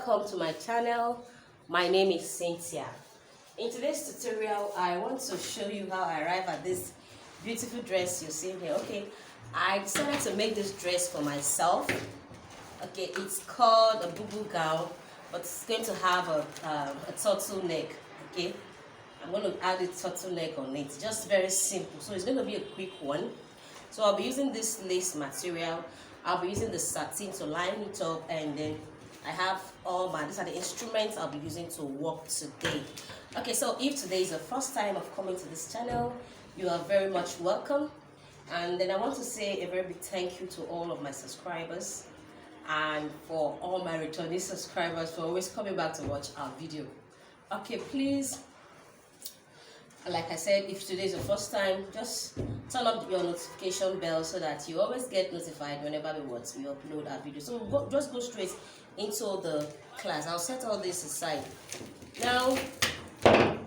welcome to my channel. My name is Cynthia. In today's tutorial, I want to show you how I arrived at this beautiful dress you're seeing here. Okay, I decided to make this dress for myself. Okay, it's called a bubu gown, but it's going to have a turtleneck. Okay, I'm going to add a turtleneck on it, just very simple. So it's going to be a quick one. So I'll be using this lace material. I'll be using the satin to line it up, and then I have these are the instruments I'll be using to work today. Okay, so if today is the first time of coming to this channel, you are very much welcome. And then I want to say a very big thank you to all of my subscribers and for all my returning subscribers for always coming back to watch our video. Okay, please, like I said, if today is the first time, just turn up your notification bell so that you always get notified whenever we upload our video. So just go straight into the class. I'll set all this aside. Now,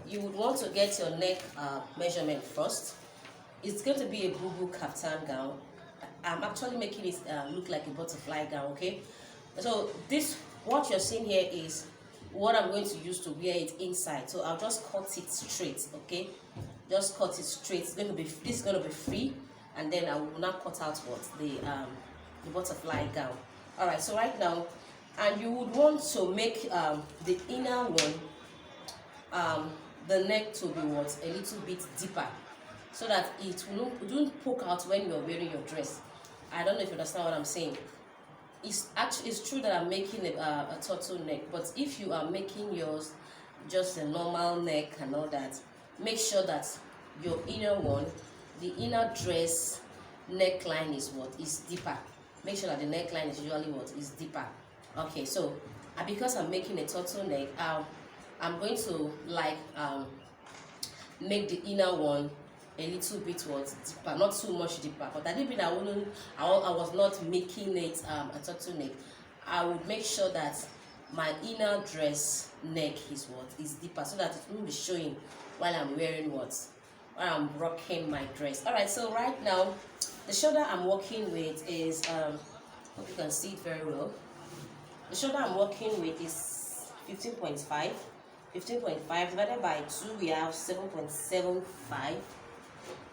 you would want to get your neck measurement first. It's going to be a bubu kaftan gown. I'm actually making it look like a butterfly gown, okay? So what you're seeing here is what I'm going to use to wear it inside. So I'll just cut it straight, okay? Just cut it straight. This is going to be free, and then I will not cut out the butterfly gown. All right, so right now, and you would want to make the inner one, the neck to be a little bit deeper, so that it won't poke out when you're wearing your dress. I don't know if you understand what I'm saying. It's true that I'm making a turtleneck, but if you are making yours just a normal neck and all that, make sure that your inner one, the inner dress neckline is deeper. Make sure that the neckline is usually is deeper. Okay, so because I'm making a turtleneck, I'm going to make the inner one a little bit deeper, not too much deeper. But I didn't mean I was not making it a turtleneck. I would make sure that my inner dress neck is deeper, so that it won't be showing while I'm wearing while I'm rocking my dress. All right, so right now the shoulder I'm working with is hope you can see it very well. The shoulder I'm working with is 15.5. 15.5 divided by 2, we have 7.75.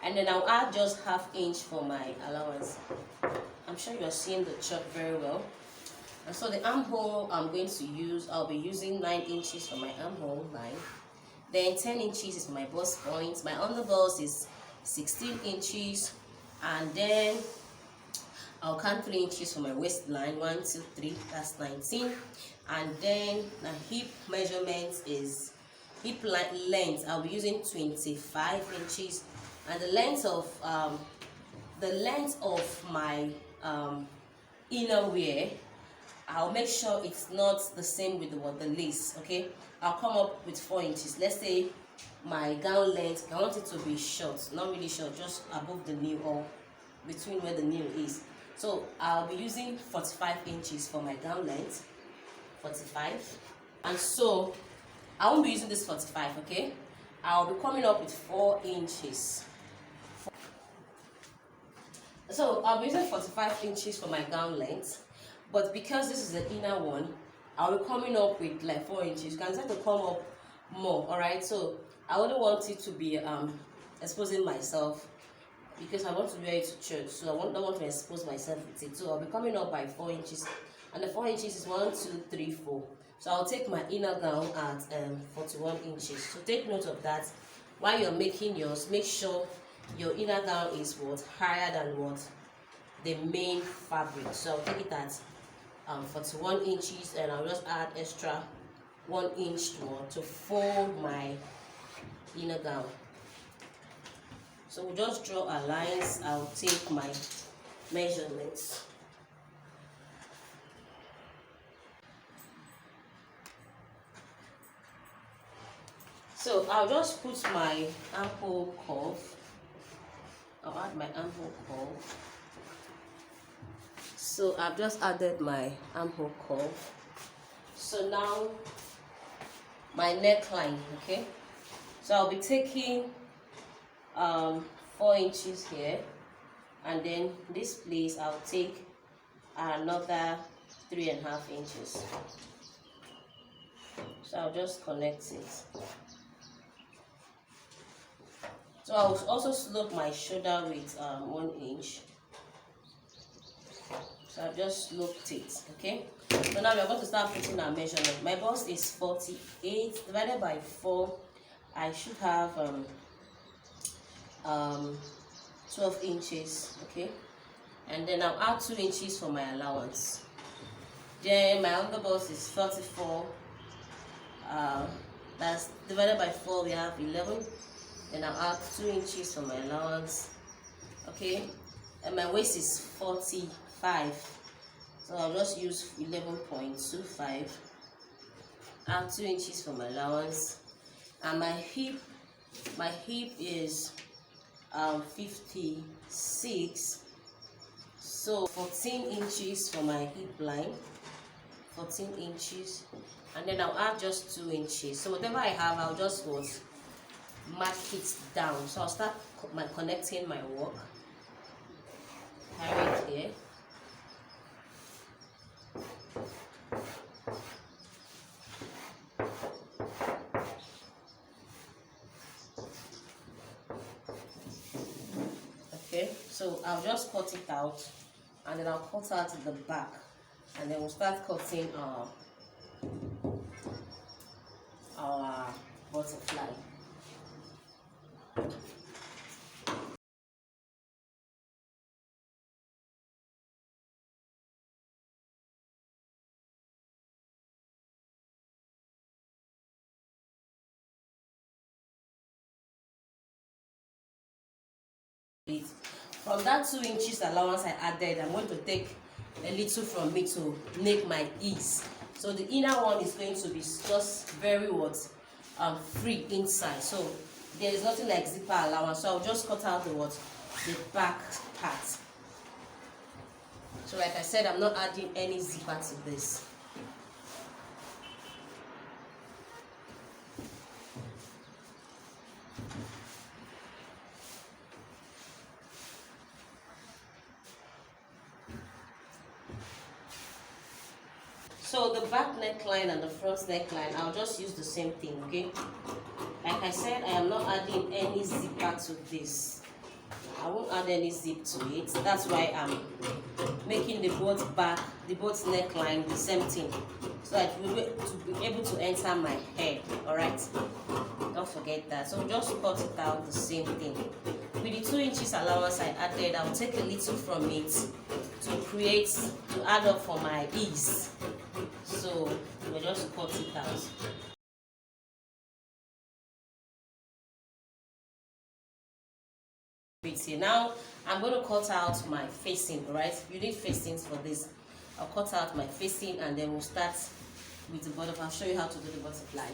And then I'll add just ½ inch for my allowance. I'm sure you're seeing the chart very well. And so the armhole I'll be using 9 inches for my armhole line. Then 10 inches is my bust point. My underbust is 16 inches. And then I'll count 3 inches for my waistline. 1, 2, 3, that's 19. And then the hip measurement is hip length. I'll be using 25 inches. And the length of my inner wear, I'll make sure it's not the same with the lace. Okay, I'll come up with 4 inches. Let's say my gown length, I want it to be short, not really short, just above the knee or between where the knee is. So I'll be using 45 inches for my gown length. 45. And so I won't be using this 45. Okay, I'll be coming up with 4 inches. So I'll be using 45 inches for my gown length, but because this is the inner one, I'll be coming up with like 4 inches. You can start to come up more. All right, so I wouldn't want it to be exposing myself, because I want to wear it to church, so I don't want to expose myself with it. So I'll be coming up by 4 inches, and the 4 inches is 1, 2, 3, 4. So I'll take my inner gown at 41 inches. So take note of that. While you're making yours, make sure your inner gown is higher than the main fabric. So I'll take it at 41 inches, and I'll just add extra 1 inch to fold my inner gown. So we'll just draw our lines. I'll take my measurements. So I'll just put my armhole curve. I'll add my armhole curve. So I've just added my armhole curve. So now my neckline, okay? So I'll be taking 4 inches here, and then this place I'll take another 3.5 inches. So I'll just connect it. So I'll also slope my shoulder with 1 inch. So I've just sloped it, okay? So now we're going to start putting our measurement. My bust is 48 divided by 4. I should have 12 inches, okay? And then I'll add 2 inches for my allowance. Then my other bust is 44. That's divided by 4, we have 11. Then I'll add 2 inches for my allowance, okay? And my waist is 45, so I'll just use 11.25. Add 2 inches for my allowance. And my hip is 56, so 14 inches for my hip line, 14 inches. And then I'll add just 2 inches. So whatever I have, I'll just mark it down. So I'll start connecting my work. Carry it here. Okay, so I'll just cut it out, and then I'll cut out the back, and then we'll start cutting our butterfly. From that 2 inches allowance I added, I'm going to take a little from me to make my ease. So the inner one is going to be just very free inside. So there is nothing like zipper allowance. So I'll just cut out the back part. So like I said, I'm not adding any zipper to this. So the back neckline and the front neckline, I'll just use the same thing, okay? Like I said, I am not adding any zipper to this. I won't add any zip to it. That's why I'm making the both neckline the same thing, so that we'll be able to enter my hair. Alright, don't forget that. So just cut it out the same thing. With the 2 inches allowance I added, I'll take a little from it to add up for my ease. So we'll just cut it out. Now I'm going to cut out my facing. Right, you need facings for this. I'll cut out my facing, and then we'll start with the butterfly. I'll show you how to do the butterfly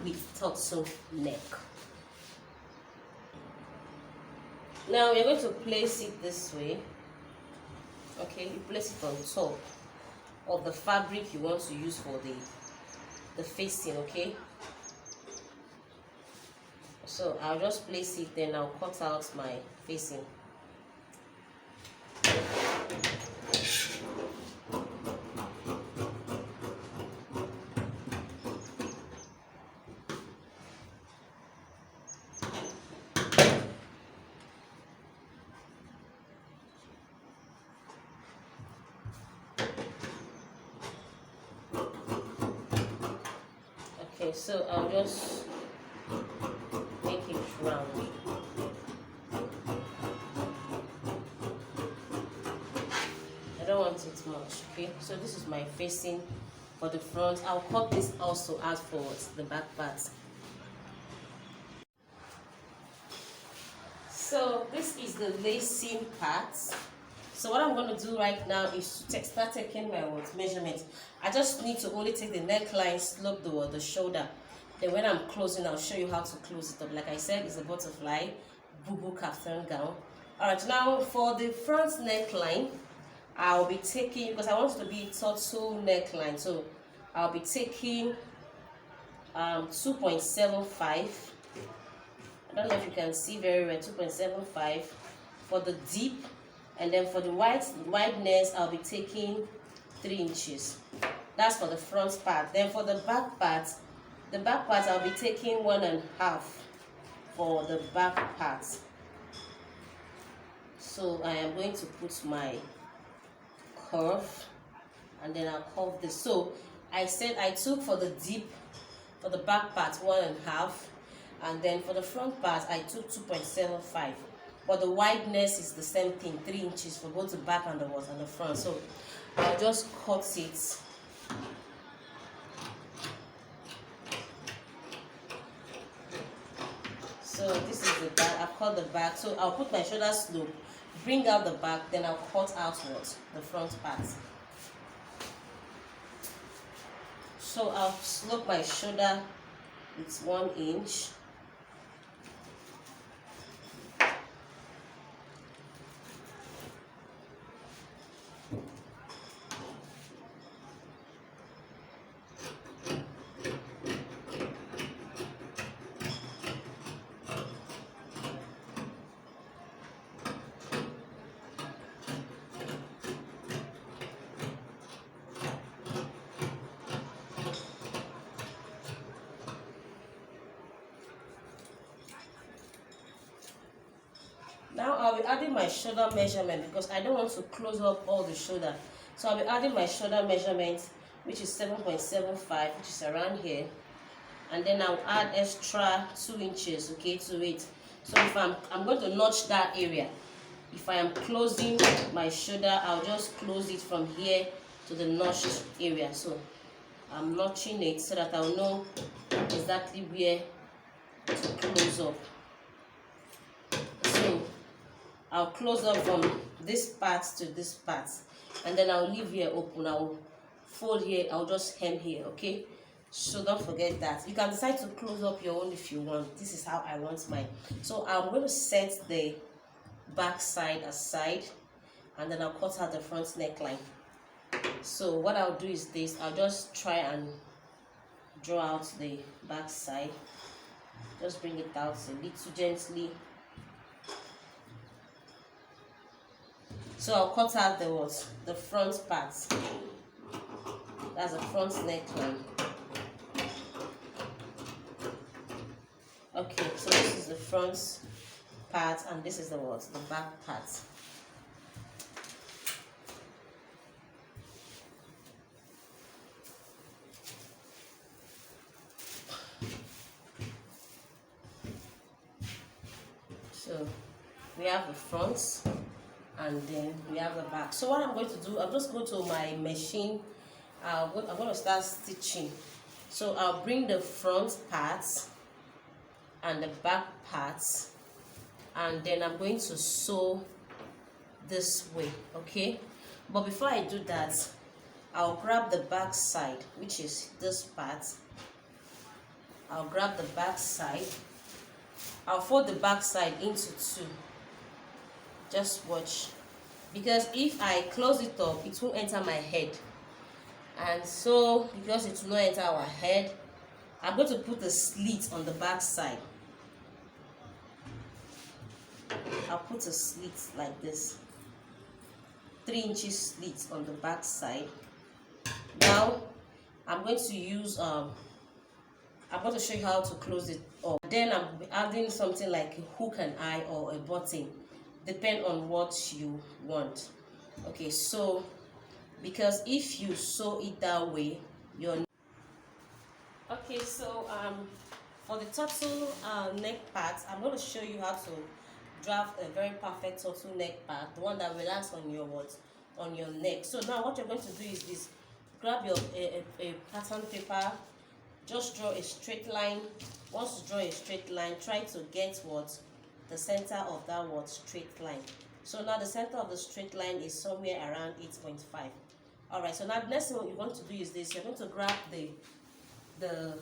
with turtleneck. Now we're going to place it this way. Okay, you place it on top of the fabric you want to use for the facing, okay? So I'll just place it, then I'll cut out my facing. Okay, so I'll just make it round. I don't want it much, okay? So this is my facing for the front. I'll cut this also out for the back part. So this is the lacing part. So what I'm going to do right now is to start taking my measurement. I just need to only take the neckline, slope the shoulder. Then when I'm closing, I'll show you how to close it up. Like I said, it's a butterfly, bubu kaftan gown. Alright, now for the front neckline, I'll be taking, because I want it to be turtle neckline, so I'll be taking 2.75. I don't know if you can see very well, 2.75 for the deep. And then for the wideness, I'll be taking 3 inches. That's for the front part. Then for the back part, I'll be taking 1.5 for the back part. So I am going to put my curve, and then I'll curve this. So I said I took for the deep, for the back part 1.5, and then for the front part I took 2.75. But the wideness is the same thing, 3 inches for both the back and the front. So I'll just cut it. So this is the back. I've cut the back. So I'll put my shoulder slope, bring out the back, then I'll cut outwards the front part. So I'll slope my shoulder with 1 inch. Now I'll be adding my shoulder measurement because I don't want to close up all the shoulder. So I'll be adding my shoulder measurement, which is 7.75, which is around here. And then I'll add extra 2 inches, okay, to it. So if I'm going to notch that area. If I am closing my shoulder, I'll just close it from here to the notched area. So I'm notching it so that I'll know exactly where to close up. So I'll close up from this part to this part, and then I'll leave here open. I'll fold here, I'll just hem here, okay? So don't forget that. You can decide to close up your own if you want. This is how I want mine. So I'm going to set the back side aside, and then I'll cut out the front neckline. So what I'll do is this. I'll just try and draw out the back side. Just bring it out a little gently. So I'll cut out the front part. That's the front neckline. Okay, so this is the front part, and this is the back part. So we have the front, and then we have the back. So what I'm going to do, I'll just go to my machine. I'm going to start stitching. So I'll bring the front parts and the back parts, and then I'm going to sew this way, okay? But before I do that, I'll grab the back side, which is this part. I'll grab the back side. I'll fold the back side into 2. Just watch, because if I close it up, it won't enter my head, and so because it will not enter our head, I'm going to put a slit on the back side. I'll put a slit like this, 3 inches slit on the back side. Now I'm going to use I'm going to show you how to close it up. Then I'm adding something like a hook and eye or a button, depend on what you want. Okay, so because if you sew it that way, you're okay. So for the turtle neck part, I'm going to show you how to draft a very perfect turtle neck part, the one that will last on your on your neck. So now what you're going to do is this: grab your a pattern paper, just draw a straight line. Once you draw a straight line, try to get the center of that straight line. So now the center of the straight line is somewhere around 8.5. All right, so now the next thing what you want to do is this: you're going to grab the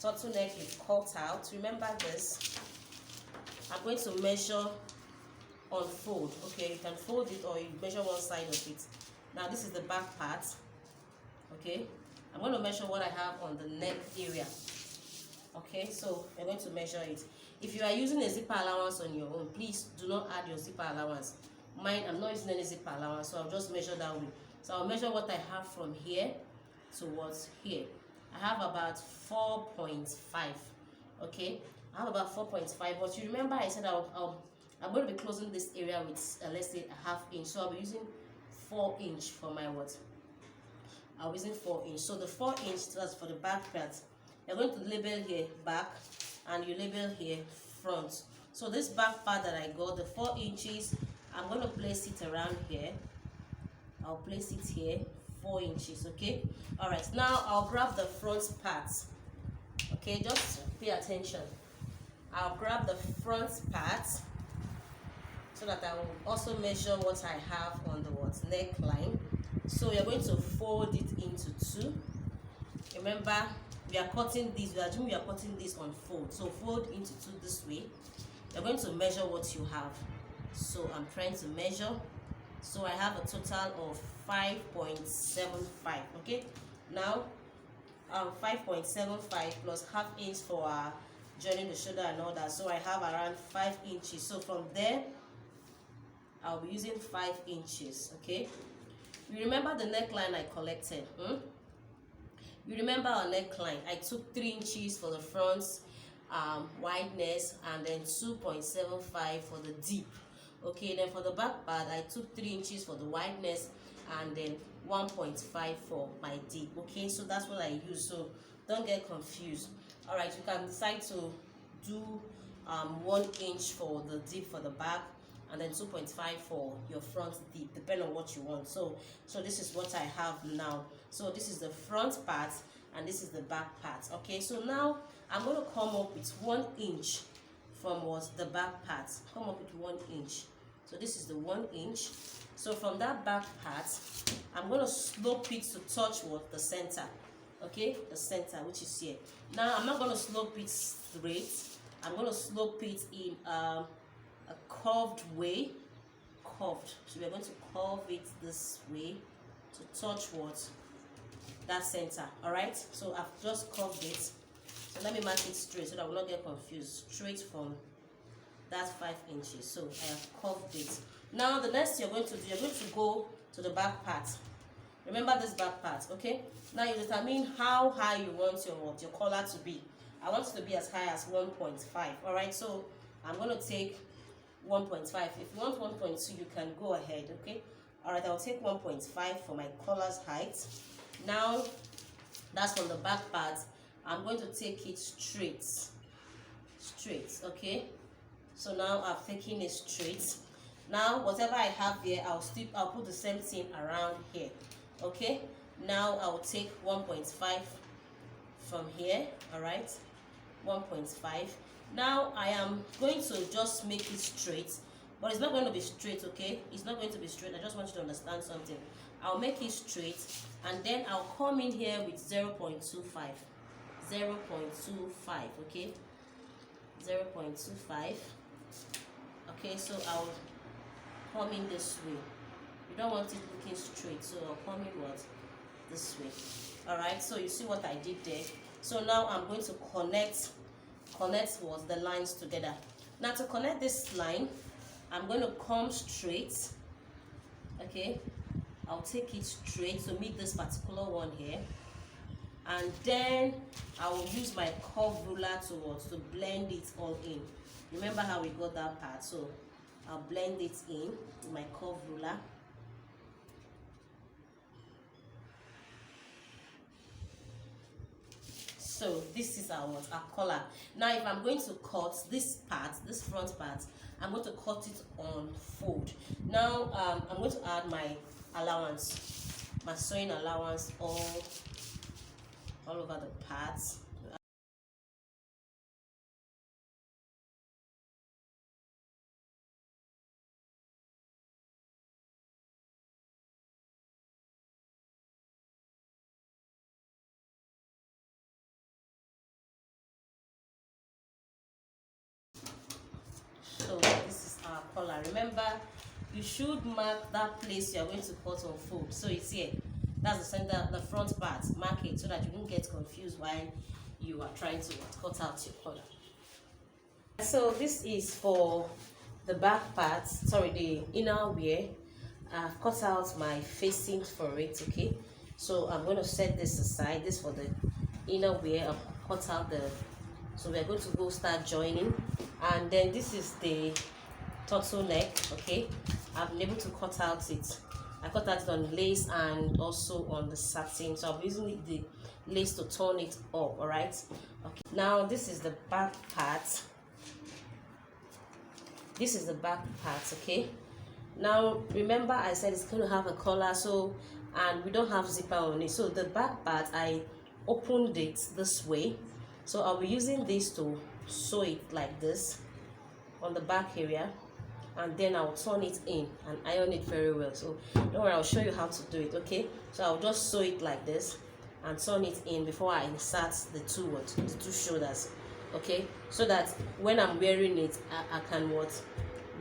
turtleneck you cut out. Remember this. I'm going to measure on fold. Okay, you can fold it or you measure one side of it. Now this is the back part. Okay, I'm going to measure what I have on the neck area. Okay, so you're going to measure it. If you are using a zipper allowance on your own, please do not add your zipper allowance. Mine, I'm not using any zipper allowance, so I'll just measure that way. So I'll measure what I have from here towards here. I have about 4.5. Okay, I have about 4.5, but you remember I said I'm going to be closing this area with let's say a half inch, so I'll be using 4 inch for my what. I'll be using 4 inch. So the 4 inch, that's for the back part. You're going to label here back, and you label here front. So this back part that I got, the 4 inches, I'm going to place it around here. I'll place it here, 4 inches. Okay, all right, now I'll grab the front part. Okay, just pay attention. I'll grab the front part so that I will also measure what I have on the what neckline. So you're going to fold it into 2. Remember, we are cutting this, we are cutting this on fold, so fold into 2 this way. You're going to measure what you have. So I'm trying to measure. So I have a total of 5.75. okay, now 5.75 plus half inch for joining the shoulder and all that, so I have around 5 inches. So from there I'll be using 5 inches. Okay, you remember the neckline I collected? You remember our neckline? I took 3 inches for the front wideness, and then 2.75 for the deep. Okay, then for the back part I took 3 inches for the wideness, and then 1.5 for my deep. Okay, so that's what I use, so don't get confused. All right, you can decide to do 1 inch for the deep for the back, and then 2.5 for your front deep, depending on what you want. So this is what I have now. So this is the front part, and this is the back part. Okay, so now I'm going to come up with 1 inch from what the back part. Come up with 1 inch. So this is the 1 inch. So from that back part, I'm going to slope it to touch what the center. Okay, the center, which is here. Now I'm not going to slope it straight. I'm going to slope it in a curved way. Curved. So we're going to curve it this way to touch what that center. All right, so I've just curved it. So let me mark it straight so that I will not get confused. Straight from that 5 inches. So I have curved it. Now the next you're going to do, you're going to go to the back part. Remember this back part. Okay, now you determine how high you want your collar to be. I want it to be as high as 1.5. all right, so I'm going to take 1.5. If you want 1.2, you can go ahead. Okay, all right, I'll take 1.5 for my collar's height. Now that's from the back part. I'm going to take it straight. Okay, so now I've taken it straight. Now whatever I have here, I'll put the same thing around here. Okay, now I'll take 1.5 from here. All right, 1.5. now I am going to just make it straight, but it's not going to be straight. Okay, it's not going to be straight. I just want you to understand something. I'll make it straight, and then I'll come in here with 0.25. Okay, 0.25. okay, so I'll come in this way. You don't want it looking straight, so I'll come in what this way. All right, so you see what I did there. So now I'm going to connect what the lines together. Now to connect this line, I'm going to come straight. Okay, I'll take it straight to meet this particular one here, and then I will use my curve ruler to blend it all in. Remember how we got that part? So I'll blend it in with my curve ruler. So this is our collar. Now if I'm going to cut this part, this front part, I'm going to cut it on fold. Now I'm going to add my allowance, my sewing allowance all over the parts. So this is our collar. Remember, you should mark that place you are going to cut on fold. So it's here. That's the center, the front part. Mark it so that you won't get confused while you are trying to cut out your collar. So this is for the back part, sorry, the inner wear. I've cut out my facing for it. Okay, So I'm going to set this aside. This for the inner wear. I'll cut out the, so we're going to go start joining. And then this is the turtleneck. Okay, I've been able to cut out it. I cut out it on lace and also on the satin, so I'm using the lace to turn it up. All right, okay, now this is the back part. This is the back part. Okay, now remember I said it's going to have a collar, so, and we don't have zipper on it, so the back part I opened it this way, so I'll be using this to sew it like this on the back area, and then I'll turn it in and iron it very well. So don't worry, I'll show you how to do it. Okay, so I'll just sew it like this and turn it in before I insert the two shoulders. Okay, so that when I'm wearing it, I can wear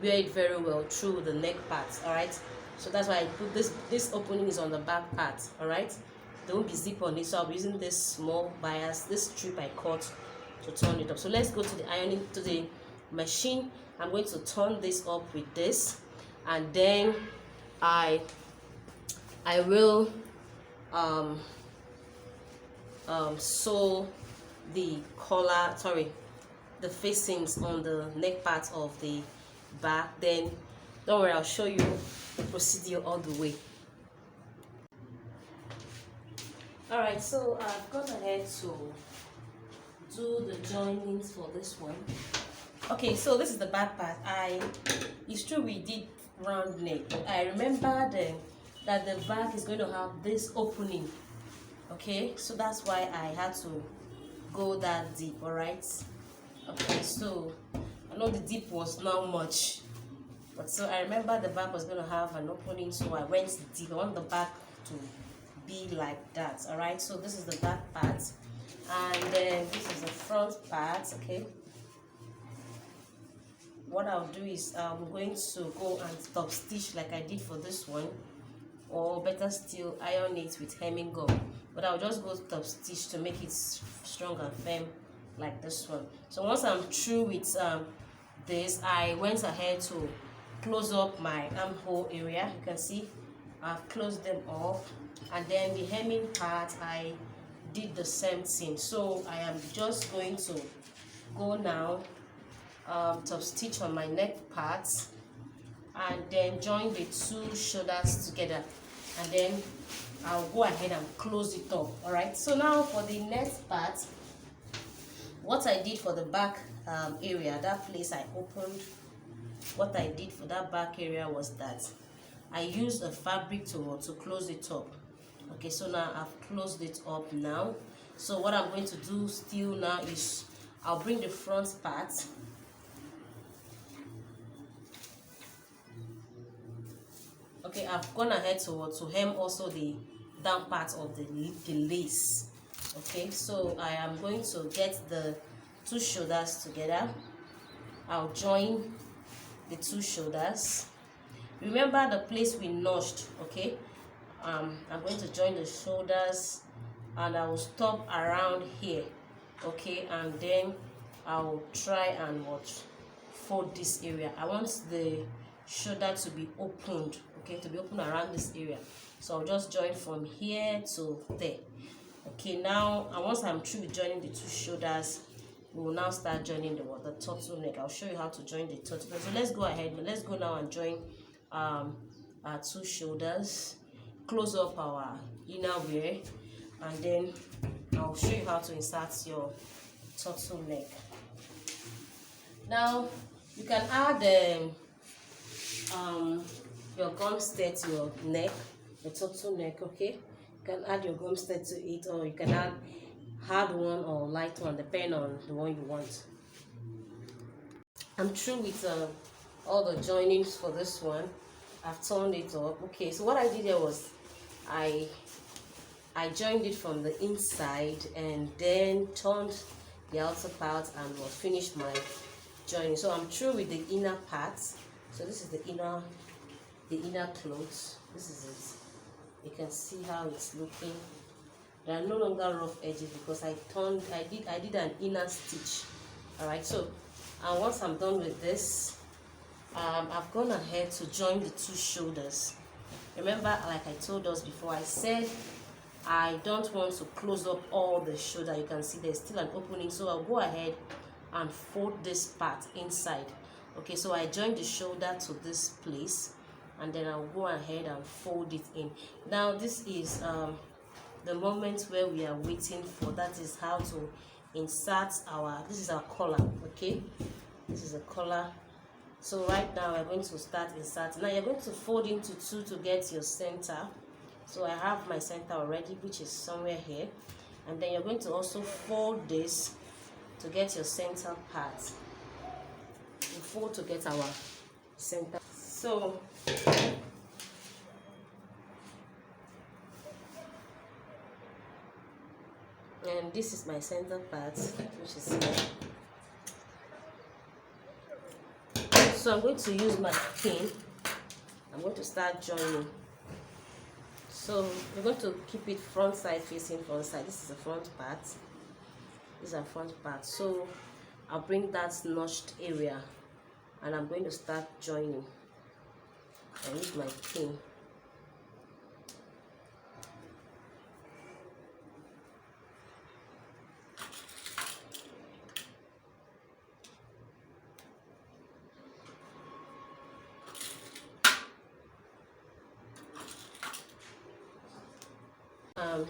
it very well through the neck part. All right, so that's why I put this opening is on the back part. All right, there won't be zip on it, so I'll be using this small bias, this strip I cut to turn it up. So let's go to the ironing, to the machine. I'm going to turn this up with this, and then I will sew the collar, the facings on the neck part of the back. Then don't worry, I'll show you the procedure all the way. All right, so I've gone ahead to do the joinings for this one. Okay, so this is the back part. It's true we did round neck, but I remember then that the back is going to have this opening. Okay, so that's why I had to go that deep. All right, okay, so I know the deep was not much, but so I remember the back was going to have an opening, so I went deep. I want the back to be like that. All right, so this is the back part, and then this is the front part. Okay, what I'll do is I'm going to go and top stitch like I did for this one, or better still iron it with hemming gum, but I'll just go top stitch to make it strong and firm like this one. So once I'm through with this, I went ahead to close up my armhole area. You can see I've closed them off, and then the hemming part I did the same thing. So I am just going to go now top stitch on my neck part, and then join the two shoulders together, and then I'll go ahead and close it up. All right, so now for the next part, what I did for the back area, that place I opened, what I did for that back area was that I used a fabric to close it up. Okay, so now I've closed it up now. So what I'm going to do still now is I'll bring the front part. Okay, I've gone ahead to hem also the down part of the lace. Okay, so I am going to get the two shoulders together. I'll join the two shoulders. Remember the place we notched. Okay, I'm going to join the shoulders, and I will stop around here. Okay, and then I'll try and fold this area. I want the shoulder to be opened. Okay, to be open around this area, so I'll just join from here to there. Okay, now and once I'm through with joining the two shoulders, we will now start joining the turtleneck. I'll show you how to join the turtleneck. So let's go ahead, let's go now and join our two shoulders, close up our inner wear, and then I'll show you how to insert your turtleneck. Now you can add your gum stud to your neck, the turtleneck. Okay, you can add your gum stud to it, or you can add hard one or light one, depending on the one you want. I'm through with all the joinings for this one. I've turned it up. Okay, so what I did here was I joined it from the inside and then turned the outer part and was finished my joining. So I'm through with the inner part. So this is the inner clothes. This is it. You can see how it's looking. There are no longer rough edges because I did an inner stitch. All right, so and once I'm done with this, I've gone ahead to join the two shoulders. Remember, like I told us before, I said I don't want to close up all the shoulder. You can see there's still an opening, so I'll go ahead and fold this part inside. Okay, so I join the shoulder to this place, and then I'll go ahead and fold it in. Now this is the moment where we are waiting for. That is how to insert our, this is our collar. Okay, this is a collar. So right now we're going to start inserting. Now you're going to fold into two to get your center. So I have my center already, which is somewhere here, and then you're going to also fold this to get your center part. We fold to get our center. So and this is my center part, which is here. So I'm going to use my pin. I'm going to start joining. So we're going to keep it front side facing front side. This is the front part. This is our front part. So I'll bring that notched area and I'm going to start joining. I use my pin.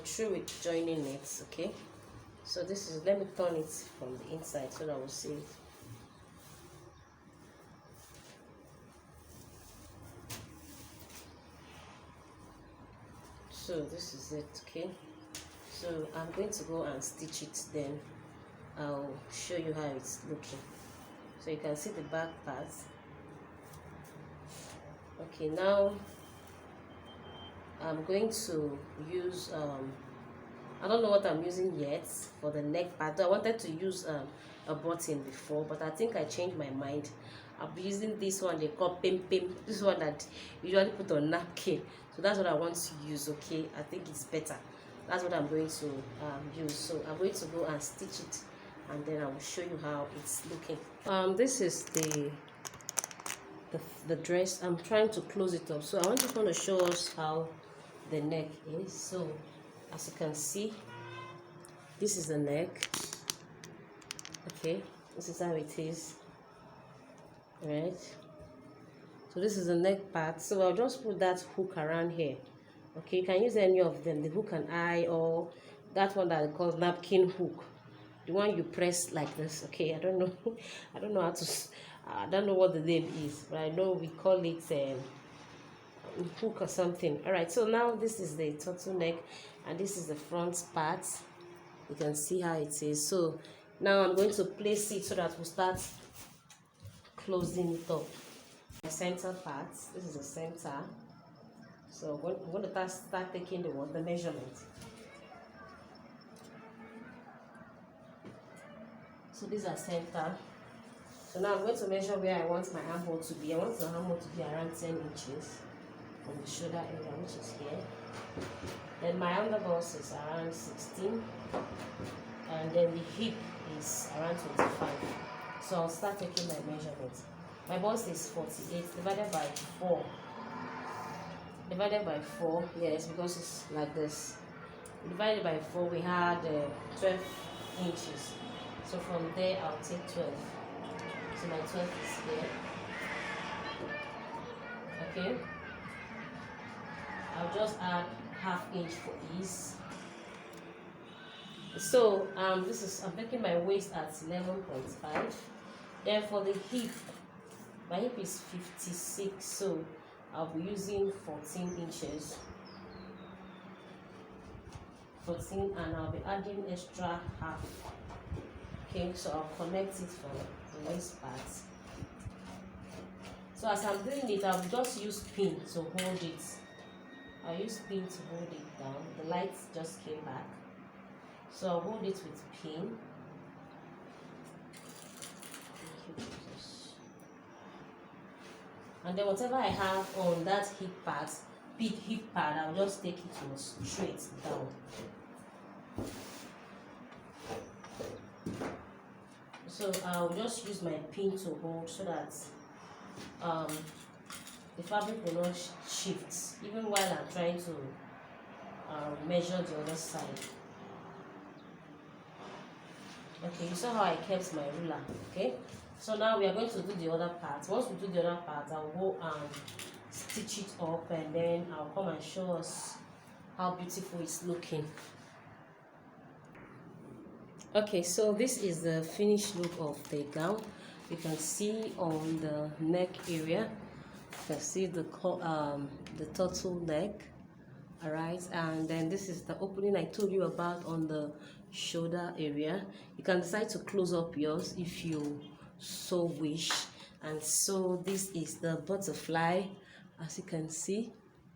Through with joining it. Okay, so this is, let me turn it from the inside so that we'll see it. So this is it. Okay, so I'm going to go and stitch it, then I'll show you how it's looking. So you can see the back part. Okay, now I'm going to use I don't know what I'm using yet for the neck part. I wanted to use a button before, but I think I changed my mind. I'll be using this one they call pim pim. This is one that you usually put on napkin, so that's what I want to use. Okay, I think it's better. That's what I'm going to use. So I'm going to go and stitch it, and then I will show you how it's looking. This is the dress. I'm trying to close it up, so I want to show us how the neck is. So as you can see, this is the neck. Okay, this is how it is. All right, so this is the neck part. So I'll just put that hook around here. Okay, you can use any of them, the hook and eye, or that one that I call napkin hook, the one you press like this. Okay, I don't know I don't know how to, I don't know what the name is, but I know we call it hook or something. All right, so now this is the turtleneck and this is the front part. You can see how it is. So now I'm going to place it so that we'll start closing it up. The center part, this is the center. So I'm going to start taking the measurement. So these are center. So now I'm going to measure where I want my armhole to be. I want the armhole to be around 10 inches from the shoulder area, which is here. Then my underbust is around 16, and then the hip is around 25. So I'll start taking my measurements. My bust is 48 divided by 4. Divided by 4, yes, because it's like this. Divided by 4, we had 12 inches. So from there, I'll take 12. So my 12 is here. Okay. I'll just add ½ inch for ease. So this is, I'm making my waist at 11.5. Then for the hip, my hip is 56, so I'll be using 14 inches. 14, and I'll be adding extra half. Okay, so I'll connect it from the waist part. So as I'm doing it, I'll just use pin to hold it. I'll use pin to hold it down. The light just came back. So I'll hold it with pin. And then whatever I have on that hip part, big hip part, I'll just take it to straight down. So I'll just use my pin to hold so that the fabric will not shift even while I'm trying to measure the other side. Okay, you saw how I kept my ruler. Okay, so now we are going to do the other part. Once we do the other part, I'll go and stitch it up, and then I'll come and show us how beautiful it's looking. Okay, so this is the finished look of the gown. You can see on the neck area, you can see the turtleneck. All right, and then this is the opening I told you about on the shoulder area. You can decide to close up yours if you so wish. And so this is the butterfly. As you can see,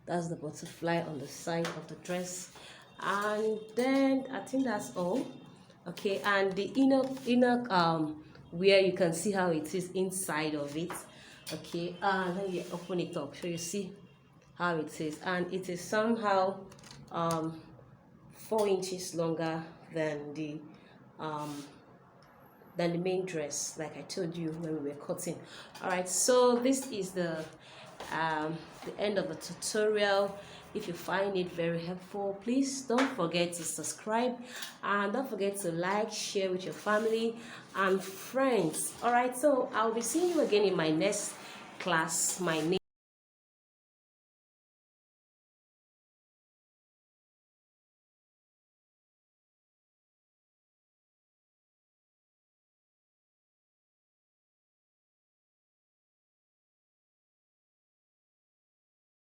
that's the butterfly on the side of the dress. And then I think that's all. Okay, and the inner where you can see how it is inside of it. Okay, let me open it up so you see how it is, and it is somehow 4 inches longer than the main dress, like I told you when we were cutting. All right, so this is the end of the tutorial. If you find it very helpful, please don't forget to subscribe, and don't forget to like, share with your family and friends. All right, so I'll be seeing you again in my next class. My name